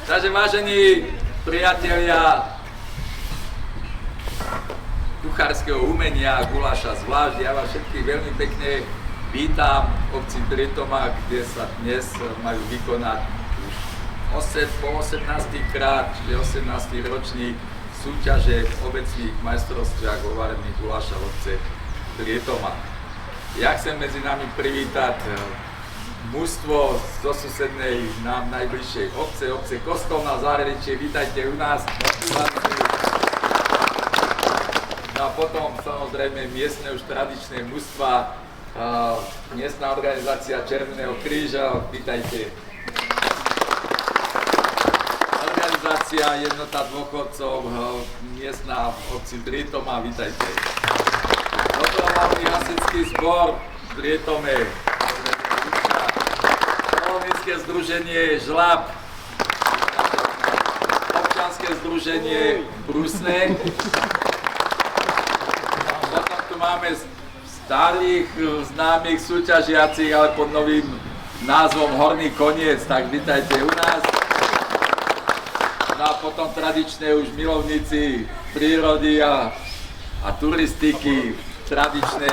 Takže vážení priatelia kuchárskeho umenia a guláša zvlášť, ja vás všetkých veľmi pekne vítam v obci Trietoma, kde sa dnes majú vykonať už po 18. krát, čiže 18. ročník súťaže v obecných majstrovstvách vo varení guláša v obce Trietoma. Ja chcem medzi nami privítať mužstvo zo susednej nám najbližšej obce Kostolná Záhradičie. Vítajte u nás. No a potom samozrejme miestne už tradičné mužstva, miestna organizácia Červeného kríža. Vítajte. Organizácia Jednota dôchodcov, miestna v obci Trietoma. Vítajte. Dobrovoľný hasičský zbor v Trietome. Rolnícke združenie Žlab, občianske združenie Brusne. Potom tu máme starých známych súťažiacich, ale pod novým názvom Horný koniec, tak vítajte u nás. No a potom tradičné už milovníci prírody a turistiky, tradičné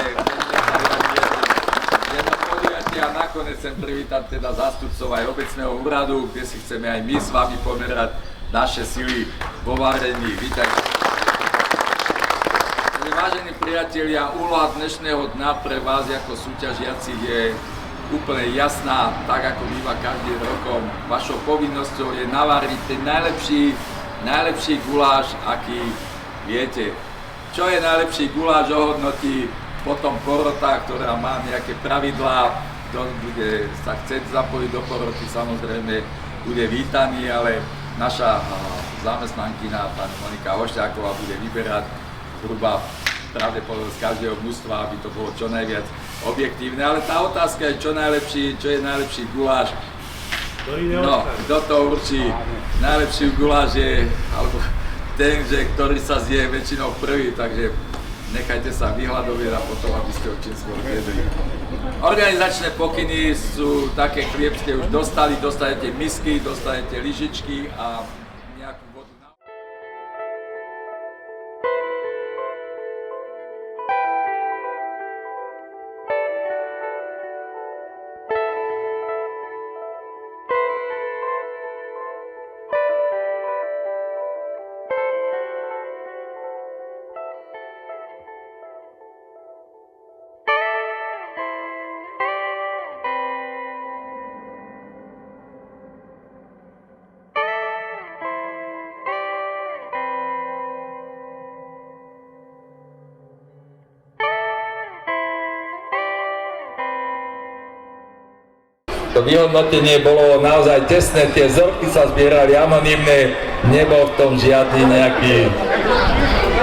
a nakoniec chcem privítať teda zástupcov aj obecného úradu, kde si chceme aj my s vami pomerať naše sily vo varení. Vítajte. Vážení priatelia, úloha dnešného dňa pre vás ako súťažiacich je úplne jasná, tak ako býva každým rokom. Vašou povinnosťou je navariť ten najlepší guláš, aký viete. Čo je najlepší guláš, ohodnotí potom porota, ktorá má nejaké pravidlá. Kto bude sa chcieť zapojiť do poroty, samozrejme bude vítaný, ale naša zamestnankyňa, pani Monika Hošťáková, bude vyberať zhruba pravdepodobne z každého mužstva, aby to bolo čo najviac objektívne. Ale tá otázka je, čo je najlepší guláš. No, kto to určí? Najlepší guláš je, alebo ten, ktorý sa zje väčšinou prvý, takže nechajte sa vyhľadovieť a potom, aby ste ho čím skôr vedeli. Organizačné pokyny sú také chliebské, už dostanete misky, dostanete lyžičky a nejakú vodu. To vyhodnotenie bolo naozaj tesné, tie vzorky sa zbierali anonymne, nebol v tom žiadny nejaký,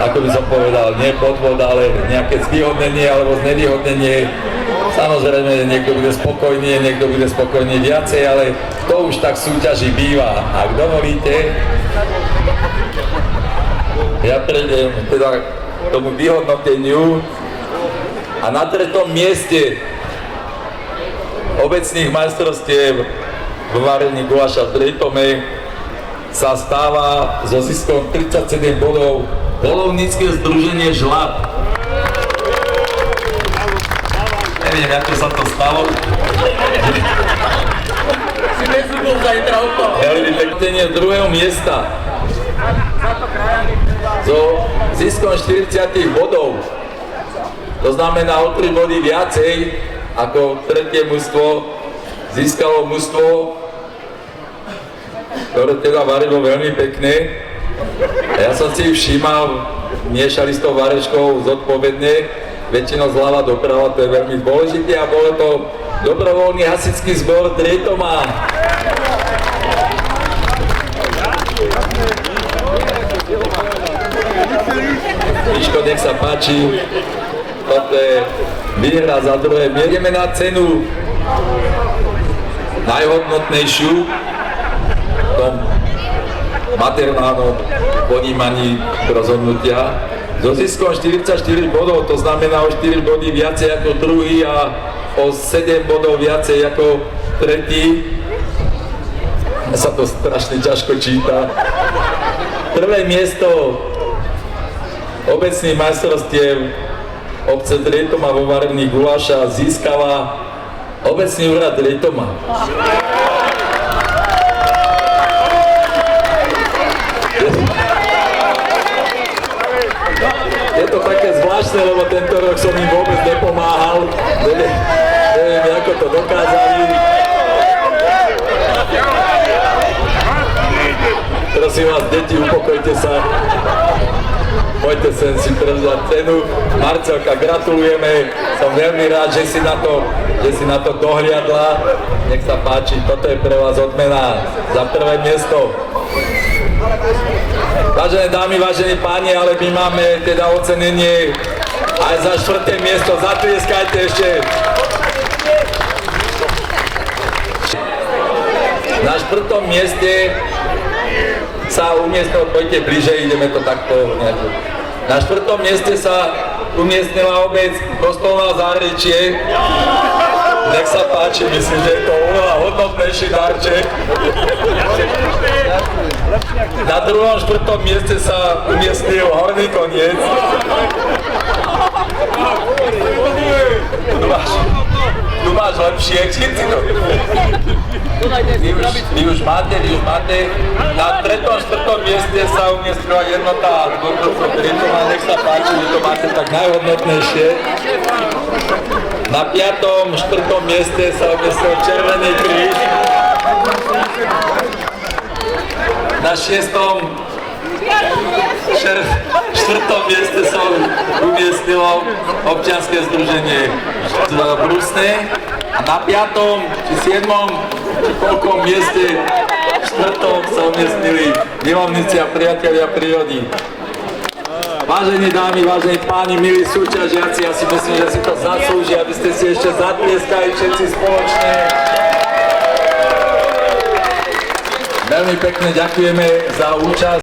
ako by som povedal, nie podvod, ale nejaké zvýhodnenie alebo znevýhodnenie. Samozrejme, niekto bude spokojný, niekto bude spokojný viacej, ale to už tak súťaží býva. Ak dovolíte, ja prejdem teda k tomu vyhodnoteniu a na 3. mieste obecných majstrovstiev v varení guláša v Trietome sa stáva so ziskom 37 bodov Rolnícke združenie Žlab. Neviem, ako sa to stalo. Si nezubol zajtra opa. Vyhodnotenie 2. miesta so ziskom 40 bodov. To znamená o 3 body viacej ako tretie mužstvo získalo mužstvo, ktoré teda varilo veľmi pekne. A ja som si všímal, miešali s tou varečkou zodpovedne, väčšinou zľava doprava, to je veľmi dôležité a bolo to dobrovoľný hasičský zbor Trietoma. Miško, nech sa páči. Toto je výhra za druhé. Ideme na cenu najhodnotnejšiu v tom maternálnom ponímaní rozhodnutia. So ziskom 44 bodov, to znamená o 4 body viacej ako druhý a o 7 bodov viacej ako tretí. sa to strašne ťažko číta. Prvé miesto obecných majstrovstiev obce Drietoma vo varení guláša získava obecný úrad Drietoma. Je to také zvláštne, lebo tento rok som im vôbec nepomáhal. Neviem, ako to dokázali. Prosím vás, deti, upokojte sa. Poďte sem si prevzať cenu. Marcelka, gratulujeme. Som veľmi rád, že si na to dohliadla. Nech sa páči, toto je pre vás odmena za prvé miesto. Vážené dámy, vážení páni, ale my máme teda ocenenie aj za 4. miesto. Zatlieskajte ešte. Na 4. mieste sa umiestnil, poďte bližej, ideme to takto nejako. Na 4. mieste sa umiestnila obec Kostolná Záhrečie. Nech sa páči, myslím, že je to oveľa hodnotnejší darček. Na 2. 4. mieste sa umiestnil Horný Koniec. Tu máš lepšie, chyci to. Vy už máte. Na 3. 4. mieste sa umiestnila jednota dôchodcov Drietoma. Nech sa páči, že to máte tak najhodnotnejšie. Na 5. 4. mieste sa umiestnil Červený kríž. Na 6. 4. mieste sa umiestnilo občianske združenie z Brusne. A na 5. či 7. či koľkom mieste 4. sa umiestnili milovníci a priatelia prírody. Vážení dámy, vážení páni, milí súťažiaci, ja si myslím, že si to zaslúži, aby ste si ešte zatlieskali všetci spoločne. Veľmi pekne ďakujeme za účasť.